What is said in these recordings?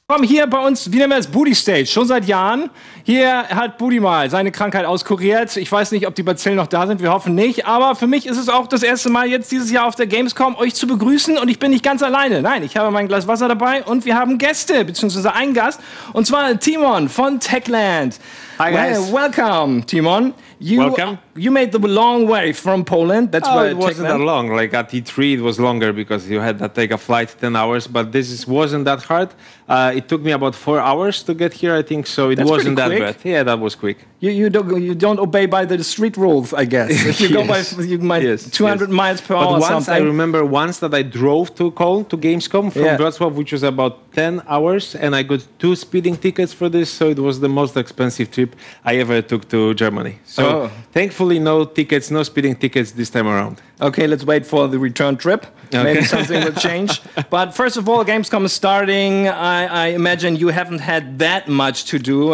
Komm, hier bei uns, wie nennen wir es, Booty Stage, schon seit Jahren. Hier hat Booty mal seine Krankheit auskuriert. Ich weiß nicht, ob die Bazillen noch da sind, wir hoffen nicht. Aber für mich ist es auch das erste Mal jetzt dieses Jahr auf der Gamescom, euch zu begrüßen. Und ich bin nicht ganz alleine. Nein, ich habe mein Glas Wasser dabei und wir haben Gäste, beziehungsweise einen Gast. Und zwar Tymon von Techland. Hi guys. Well, welcome, Tymon. Welcome. You made the long way from Poland. That's why it wasn't that long. Like at E3, it was longer because you had to take a flight 10 hours. But wasn't that hard. It took me about 4 hours to get here, I think. So it wasn't that bad. Yeah, that was quick. You don't obey by the street rules, I guess. If you go by 200 miles per hour or something. I remember once that I drove to Cologne to Gamescom from Wrocław, which was about 10 hours, and I got 2 speeding tickets for this. So it was the most expensive trip I ever took to Germany. So thankfully, no tickets, no speeding tickets this time around. Okay, let's wait for the return trip. Okay. Maybe something will change. But first of all, Gamescom is starting. I imagine you haven't had that much to do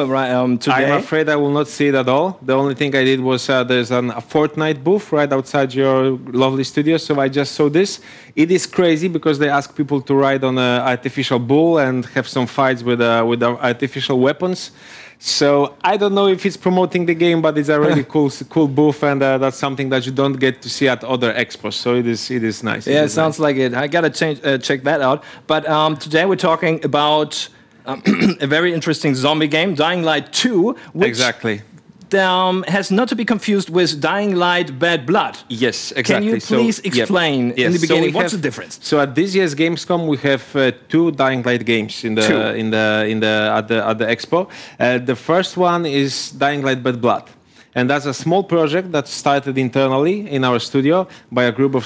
today. I'm afraid I will not see it at all. The only thing I did was there's a Fortnite booth right outside your lovely studio, so I just saw this. It is crazy because they ask people to ride on an artificial bull and have some fights with artificial weapons. So I don't know if it's promoting the game, but it's a really cool booth, and that's something that you don't get to see at other expos. So it is nice. Yeah, it sounds like it. I gotta check that out. But today we're talking about a very interesting zombie game, Dying Light 2, which exactly has not to be confused with Dying Light Bad Blood. Yes, exactly. Can you please explain in the beginning what's the difference? So at this year's Gamescom we have 2 Dying Light games at the expo. The first one is Dying Light Bad Blood. And that's a small project that started internally in our studio by a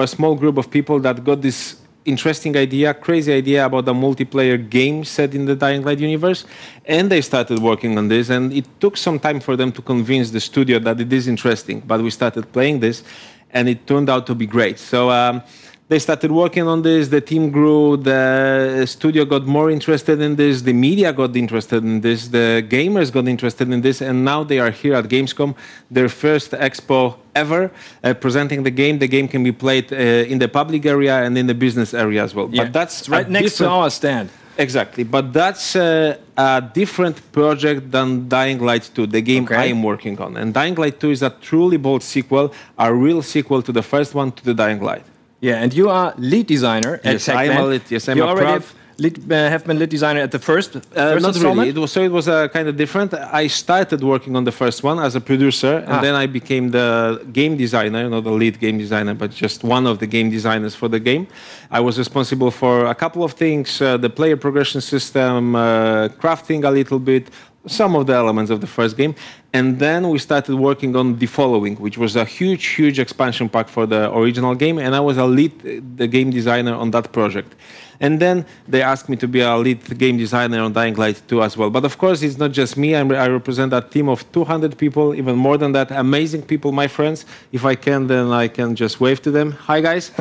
small group of people that got this interesting idea, crazy idea about a multiplayer game set in the Dying Light universe, and they started working on this, and it took some time for them to convince the studio that it is interesting, but we started playing this, and it turned out to be great. So they started working on this, the team grew, the studio got more interested in this, the media got interested in this, the gamers got interested in this, and now they are here at Gamescom, their first expo ever, presenting the game. The game can be played in the public area and in the business area as well. Yeah. But that's it's right next to our stand. Exactly, but that's a different project than Dying Light 2, the game I am working on. And Dying Light 2 is a truly bold sequel, a real sequel to the first one, to the Dying Light. Yeah, and you are lead designer at Techland. I'm a lead. Yes, I'm a proud. Have been lead designer at the first not really. It was kind of different. I started working on the first one as a producer, and then I became the game designer, not the lead game designer, but just one of the game designers for the game. I was responsible for a couple of things, the player progression system, crafting a little bit, some of the elements of the first game. And then we started working on The Following, which was a huge expansion pack for the original game, and I was the game designer on that project. And then they asked me to be a lead game designer on Dying Light 2 as well. But of course, it's not just me. I represent a team of 200 people, even more than that. Amazing people, my friends. If I can, then I can just wave to them. Hi, guys.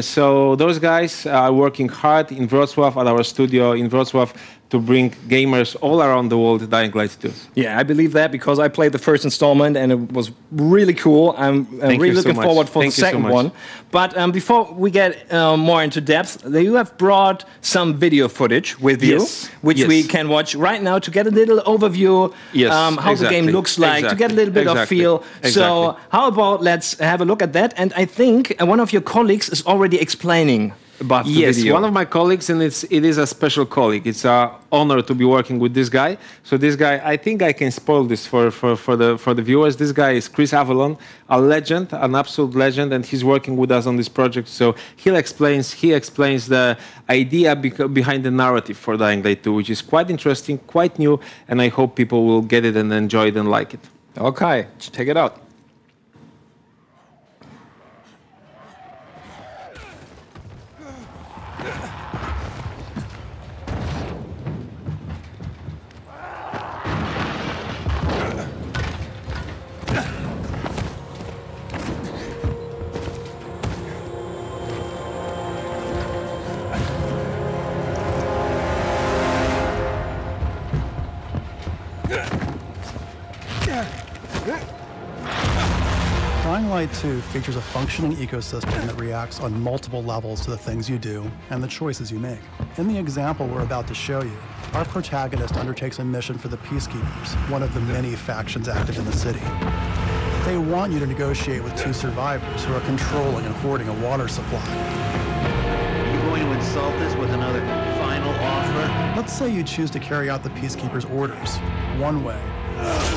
So those guys are working hard in Wrocław, at our studio in Wrocław, to bring gamers all around the world Dying Light 2. Yeah, I believe that because I played the first installment and it was really cool. I'm really looking forward for the second one. But before we get more into depth, you have brought some video footage with you, which we can watch right now to get a little overview how the game looks like, to get a little bit of feel. So how about let's have a look at that? And I think one of your colleagues is already explaining about the video. One of my colleagues, and it is a special colleague. It's an honor to be working with this guy. So this guy, I think I can spoil this for the viewers. This guy is Chris Avalon, a legend, an absolute legend, and he's working with us on this project. So he explains the idea behind the narrative for Dying Light 2, which is quite interesting, quite new, and I hope people will get it and enjoy it and like it. Okay, check it out. Light 2 features a functioning ecosystem that reacts on multiple levels to the things you do and the choices you make. In the example we're about to show you, our protagonist undertakes a mission for the Peacekeepers, one of the many factions active in the city. They want you to negotiate with two survivors who are controlling and hoarding a water supply. Are you going to insult us with another final offer? Let's say you choose to carry out the Peacekeepers' orders, one way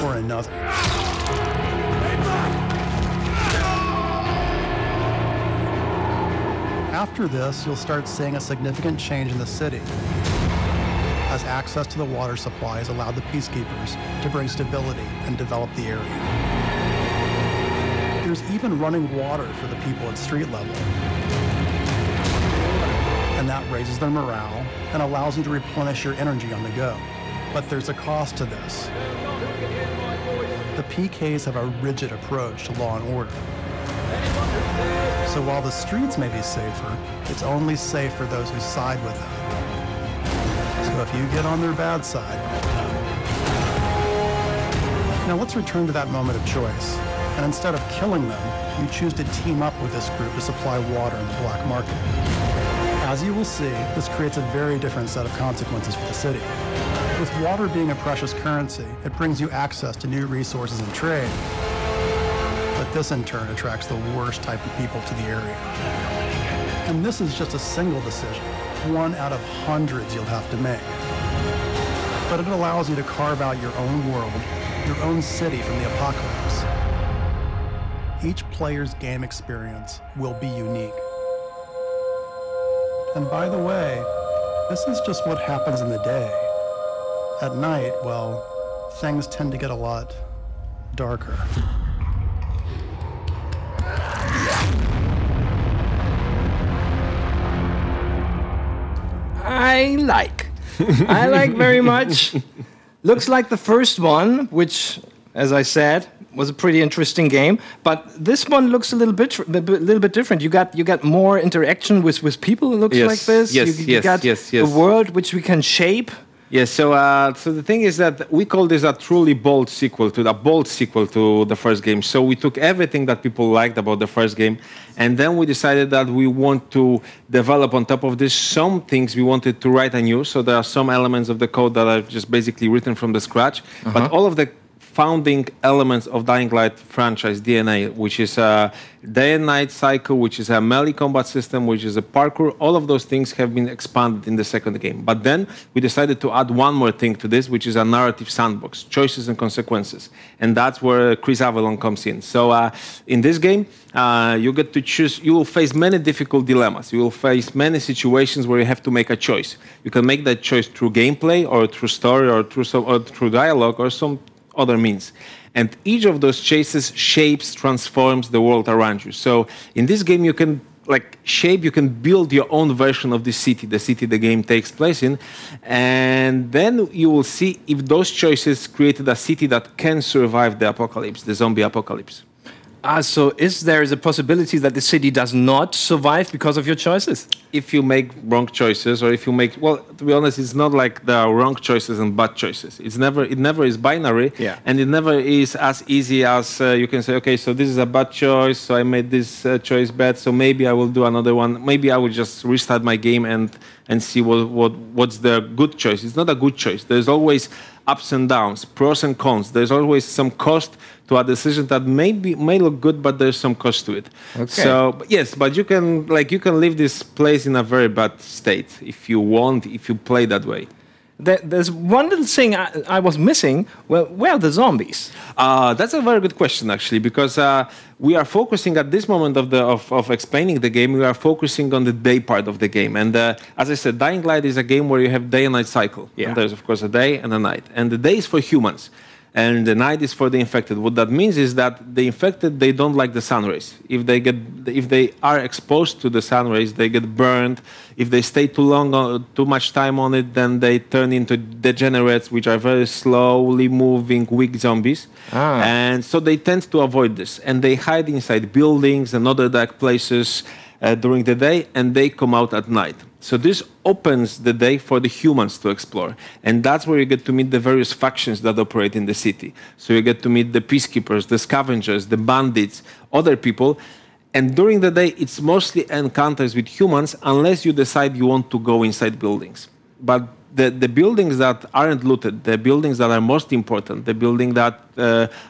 or another. After this, you'll start seeing a significant change in the city, as access to the water supply has allowed the Peacekeepers to bring stability and develop the area. There's even running water for the people at street level. And that raises their morale and allows you to replenish your energy on the go. But there's a cost to this. The PKs have a rigid approach to law and order. So while the streets may be safer, it's only safe for those who side with them. So if you get on their bad side. Now let's return to that moment of choice. And instead of killing them, you choose to team up with this group to supply water in the black market. As you will see, this creates a very different set of consequences for the city. With water being a precious currency, it brings you access to new resources and trade. But this in turn attracts the worst type of people to the area. And this is just a single decision, one out of hundreds you'll have to make. But it allows you to carve out your own world, your own city from the apocalypse. Each player's game experience will be unique. And by the way, this is just what happens in the day. At night, well, things tend to get a lot darker. I like very much. Looks like the first one, which, as I said, was a pretty interesting game. But this one looks a little bit different. You got more interaction with people. It looks like this. You got a world which we can shape. Yes, so the thing is that we call this a truly bold sequel to the first game. So we took everything that people liked about the first game, and then we decided that we want to develop on top of this some things we wanted to write anew. So there are some elements of the code that are just basically written from the scratch, but all of the founding elements of Dying Light franchise DNA, which is a day and night cycle, which is a melee combat system, which is a parkour, all of those things have been expanded in the second game. But then we decided to add one more thing to this, which is a narrative sandbox, choices and consequences. And that's where Chris Avalon comes in. So in this game, you get to choose, you will face many difficult dilemmas. You will face many situations where you have to make a choice. You can make that choice through gameplay or through story or through dialogue or some other means. And each of those choices shapes, transforms the world around you. So in this game, you can you can build your own version of the city the game takes place in. And then you will see if those choices created a city that can survive the apocalypse, the zombie apocalypse. So is there a possibility that the city does not survive because of your choices? If you make wrong choices, or if you make, well, to be honest, it's not like there are wrong choices and bad choices. It never is binary, and it never is as easy as you can say, okay, so this is a bad choice, so I made this choice bad, so maybe I will do another one. Maybe I will just restart my game and see what's the good choice. It's not a good choice. There's always ups and downs, pros and cons. There's always some cost to a decision that may look good, but there's some cost to it. Okay. So yes, but you can leave this place in a very bad state if you play that way. There's one little thing I was missing. Well, where are the zombies? That's a very good question, actually, because we are focusing at this moment of explaining the game. We are focusing on the day part of the game, and as I said, Dying Light is a game where you have day and night cycle. Yeah. And there's of course a day and a night, and the day is for humans, and the night is for the infected. What that means is that the infected, they don't like the sun rays. If they are exposed to the sun rays, they get burned. If they stay too much time on it, then they turn into degenerates, which are very slowly moving, weak zombies. And so they tend to avoid this, and they hide inside buildings and other dark places during the day, and they come out at night. So this opens the day for the humans to explore. And that's where you get to meet the various factions that operate in the city. So you get to meet the peacekeepers, the scavengers, the bandits, other people. And during the day, it's mostly encounters with humans unless you decide you want to go inside buildings. But the buildings that aren't looted, the buildings that are most important, the buildings that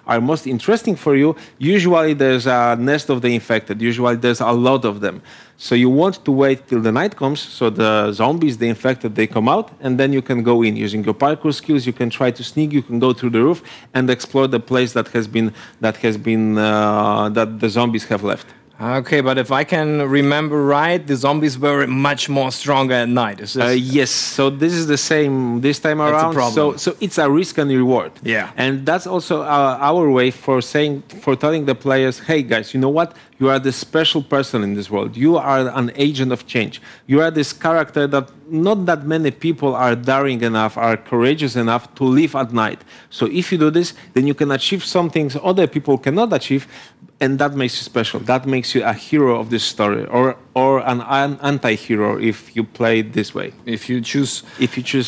are most interesting for you, usually there's a nest of the infected. Usually there's a lot of them. So you want to wait till the night comes, so the zombies, the infected, they come out, and then you can go in using your parkour skills. You can try to sneak. You can go through the roof and explore the place that the zombies have left. Okay, but if I can remember right, the zombies were much more stronger at night. Is this yes, so this is the same this time around. So it's a risk and reward. Yeah. And that's also our way for telling the players, hey guys, you know what? You are the special person in this world. You are an agent of change. You are this character that not that many people are daring enough, are courageous enough to live at night. So if you do this, then you can achieve some things other people cannot achieve, and that makes you special. That makes you a hero of this story, or an anti-hero if you play it this way. If you choose,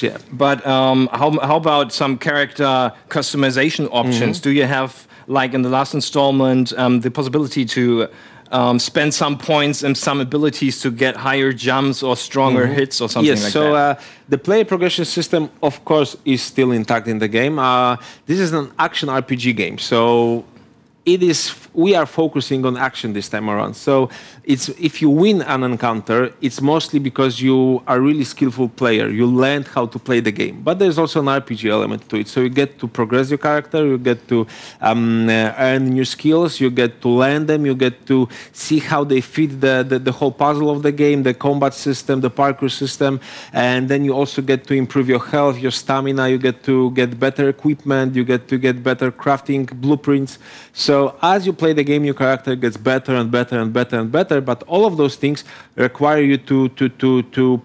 yeah. But how about some character customization options? Do you have, like in the last installment, the possibility to spend some points and some abilities to get higher jumps or stronger hits or something like that? Yes, so the player progression system, of course, is still intact in the game. This is an action RPG game, so we are focusing on action this time around. So if you win an encounter, it's mostly because you are a really skillful player. You learned how to play the game. But there's also an RPG element to it. So you get to progress your character, you get to earn new skills, you get to learn them, you get to see how they fit the whole puzzle of the game, the combat system, the parkour system, and then you also get to improve your health, your stamina, you get to get better equipment, you get to get better crafting blueprints. So as you play the game, your character gets better and better and better and better, but all of those things require you to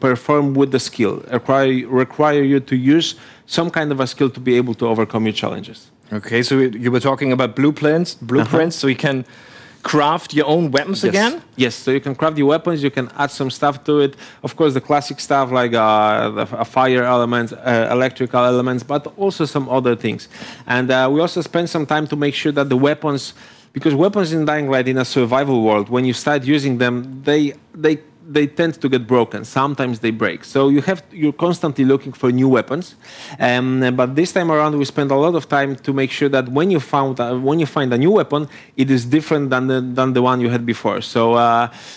perform with the skill, require you to use some kind of a skill to be able to overcome your challenges. Okay, so you were talking about blueprints, so you can craft your own weapons again? Yes, so you can craft your weapons, you can add some stuff to it. Of course, the classic stuff like a fire element, electrical elements, but also some other things. And we also spend some time to make sure that the weapons, because weapons in Dying Light in a survival world, when you start using them, they tend to get broken. Sometimes they break. So you're constantly looking for new weapons. But this time around, we spend a lot of time to make sure that when you find a new weapon, it is different than the one you had before. So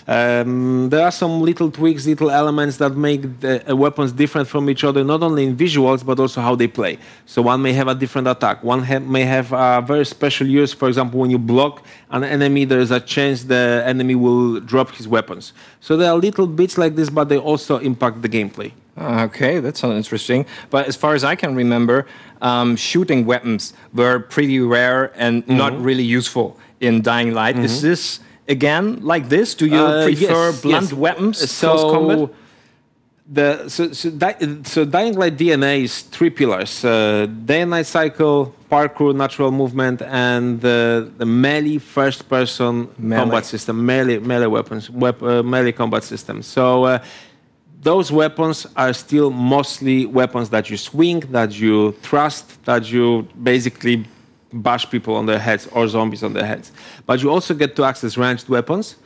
there are some little tweaks, little elements that make the weapons different from each other, not only in visuals, but also how they play. So one may have a different attack. One may have a very special use. For example, when you block an enemy, there is a chance the enemy will drop his weapons. So there are little bits like this, but they also impact the gameplay. Okay, that sounds interesting. But as far as I can remember, shooting weapons were pretty rare and not really useful in Dying Light. Is this, again, like this? Do you prefer blunt weapons, close combat? So Dying Light DNA is three pillars: day and night cycle, parkour, natural movement, and the melee first-person combat system, melee weapons, melee combat system. So those weapons are still mostly weapons that you swing, that you thrust, that you basically bash people on their heads or zombies on their heads. But you also get to access ranged weapons.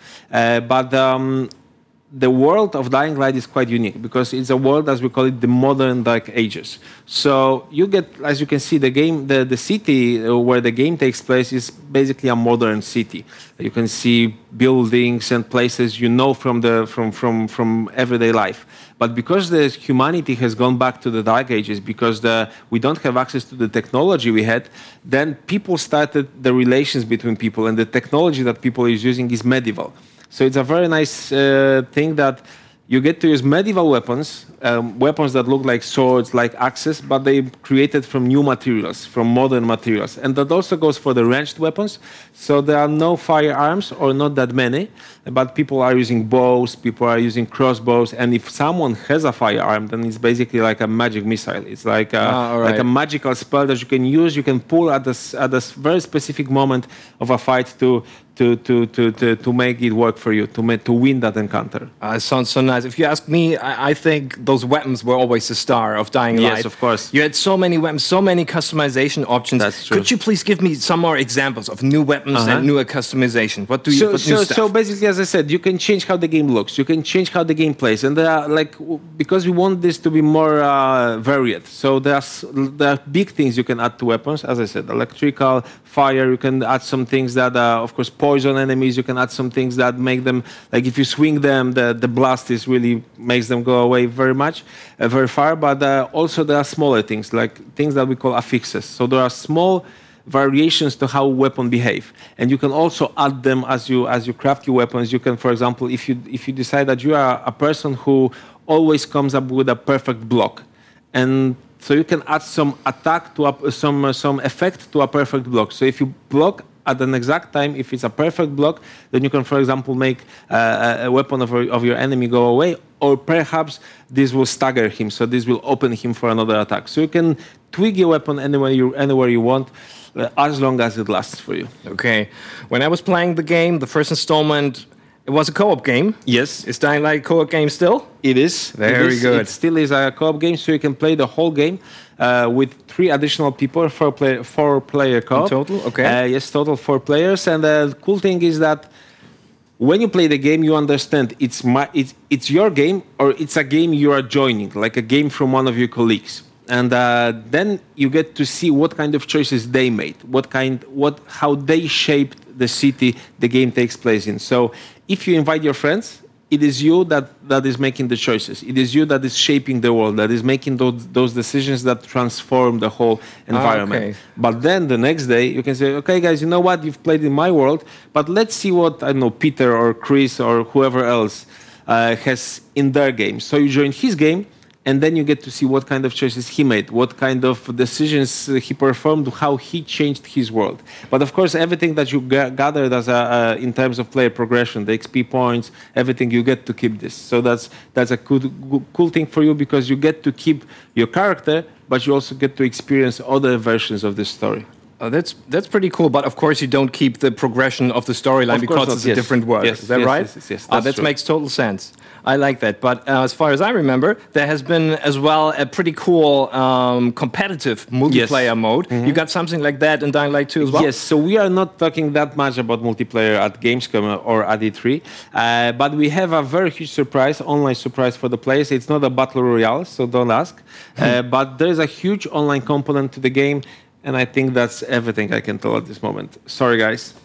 The world of Dying Light is quite unique because it's a world, as we call it, the modern Dark Ages. So you get, as you can see, the city where the game takes place is basically a modern city. You can see buildings and places you know from everyday life. But because the humanity has gone back to the Dark Ages, because we don't have access to the technology we had, then people started the relations between people, and the technology that people is using is medieval. So it's a very nice thing that you get to use medieval weapons, weapons that look like swords, like axes, but they created from new materials, from modern materials. And that also goes for the ranged weapons. So there are no firearms, or not that many, but people are using bows, people are using crossbows, and if someone has a firearm, then it's basically like a magic missile. It's like like a magical spell that you can use, you can pull at a very specific moment of a fight to to make it work for you, to win that encounter. It sounds so nice. If you ask me, I think those weapons were always the star of Dying Light. Yes, of course. You had so many weapons, so many customization options. That's true. Could you please give me some more examples of new weapons and newer customization? What do you? So basically, as I said, you can change how the game looks. You can change how the game plays, and there are, like, because we want this to be more varied. So there are big things you can add to weapons. As I said, electrical, fire. You can add some things that, of course, poison enemies. You can add some things that make them, like, if you swing them, the blast is really makes them go away very far. But also there are smaller things, like things that we call affixes. So there are small variations to how a weapon behave, and you can also add them as you craft your weapons. You can, for example, if you decide that you are a person who always comes up with a perfect block, and so you can add some attack to some effect to a perfect block. So if you block at an exact time, if it's a perfect block, then you can, for example, make a weapon of your enemy go away, or perhaps this will stagger him, so this will open him for another attack. So you can tweak your weapon anywhere you want, as long as it lasts for you. Okay. When I was playing the game, the first installment, it was a co-op game. Yes. Is Dying Light a co-op game still? It is. Very good. It still is a co-op game, so you can play the whole game with 3 additional people, 4-player co-op. In total? Okay. Yes, total 4 players. And the cool thing is that when you play the game, you understand it's your game, or it's a game you are joining, like a game from one of your colleagues. And then you get to see what kind of choices they made, how they shaped the city the game takes place in. So if you invite your friends, it is you that is making the choices. It is you that is shaping the world, that is making those decisions that transform the whole environment. Okay. But then the next day, you can say, okay, guys, you know what? You've played in my world, but let's see what, I don't know, Peter or Chris or whoever else has in their game. So you join his game, and then you get to see what kind of choices he made, what kind of decisions he performed, how he changed his world. But of course, everything that you gathered as in terms of player progression, the XP points, everything, you get to keep this. So that's a cool thing for you, because you get to keep your character, but you also get to experience other versions of this story. Oh, that's pretty cool, but of course you don't keep the progression of the storyline because it's a different world. Yes, is that right? Yes, that makes total sense. I like that. But as far as I remember, there has been as well a pretty cool competitive multiplayer mode. You got something like that in Dying Light 2 as well? Yes, so we are not talking that much about multiplayer at Gamescom or at E3, but we have a very huge surprise, online surprise for the players. It's not a battle royale, so don't ask. But there's a huge online component to the game, and I think that's everything I can tell at this moment. Sorry, guys.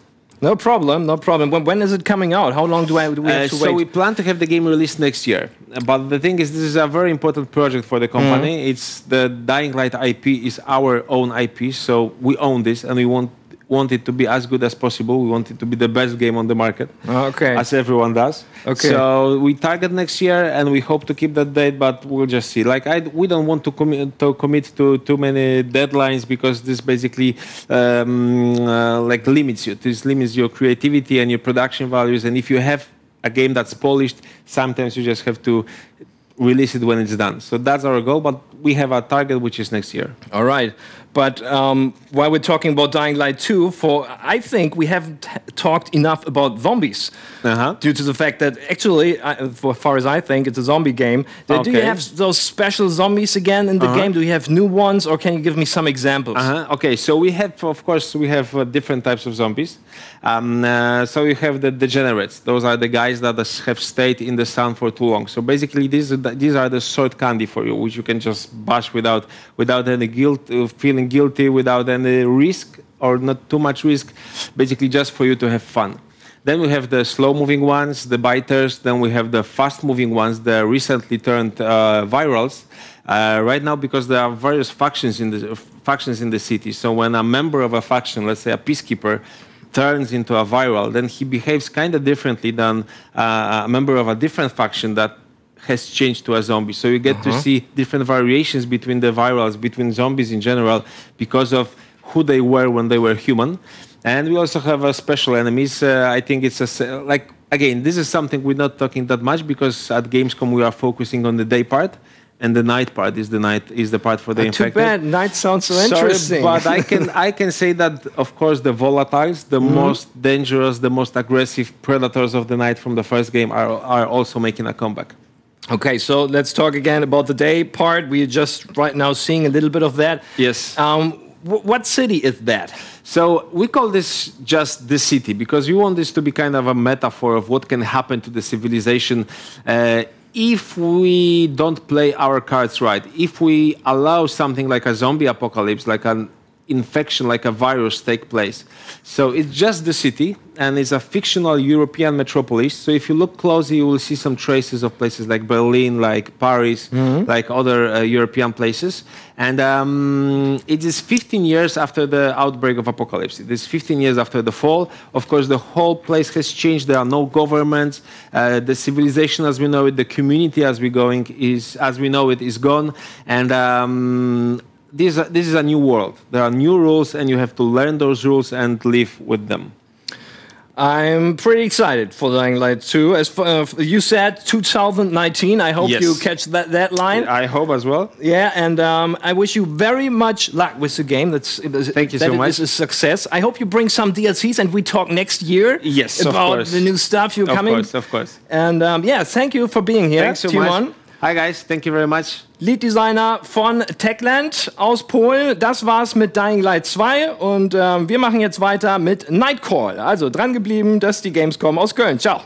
No problem, no problem. When is it coming out? How long do we have to wait? So we plan to have the game released next year. But the thing is, this is a very important project for the company. It's the Dying Light IP is our own IP, so we own this, and we want it to be as good as possible. We want it to be the best game on the market, as everyone does. Okay. So we target next year, and we hope to keep that date, but we'll just see. Like we don't want to commit to too many deadlines, because this basically like limits you. This limits your creativity and your production values. And if you have a game that's polished, sometimes you just have to release it when it's done. So that's our goal, but we have a target, which is next year. All right. But while we're talking about Dying Light 2, I think we haven't talked enough about zombies. Due to the fact that actually, as far as I think, it's a zombie game. Do you have those special zombies again in the game? Do you have new ones, or can you give me some examples? Okay, so we have, of course, different types of zombies. So you have the degenerates. Those are the guys that have stayed in the sun for too long. So basically, these are the sword candy for you, which you can just bash without any guilt, feeling guilty, without any risk, or not too much risk, basically just for you to have fun. Then we have the slow-moving ones, the biters. Then we have the fast-moving ones, the recently turned virals. Right now, because there are various factions in the city. So when a member of a faction, let's say a peacekeeper, turns into a viral, then he behaves kind of differently than a member of a different faction that has changed to a zombie. So you get to see different variations between the virals, between zombies in general, because of who they were when they were human. And we also have special enemies. I think it's again, this is something we're not talking that much, because at Gamescom we are focusing on the day part, and the night part is the part for the infected. Too bad. Night sounds so interesting. But I can say that, of course, the volatiles, the most dangerous, the most aggressive predators of the night from the first game are also making a comeback. Okay, so let's talk again about the day part. We are just right now seeing a little bit of that. Yes. What city is that? So we call this just the city because we want this to be kind of a metaphor of what can happen to the civilization if we don't play our cards right. If we allow something like a zombie apocalypse, like an infection, like a virus take place. So it's just the city, and it's a fictional European metropolis. So if you look closely, you will see some traces of places like Berlin, like Paris, like other European places. And it is 15 years after the outbreak of apocalypse. It is 15 years after the fall. Of course, the whole place has changed. There are no governments. The civilization as we know it, the community as we know it is gone. And this is a new world. There are new rules, and you have to learn those rules and live with them. I'm pretty excited for Dying Light 2. As you said, 2019. I hope you catch that line. I hope as well. Yeah, and I wish you very much luck with the game. Thank you so much. It's a success. I hope you bring some DLCs, and we talk next year. Yes, about the new stuff you're coming. Of course. And yeah, thank you for being here, Thanks so Tymon. much. Hi guys, thank you very much. Lead Designer von Techland aus Polen. Das war's mit Dying Light 2 und wir machen jetzt weiter mit Nightcall. Also dran geblieben, das ist die Gamescom aus Köln. Ciao.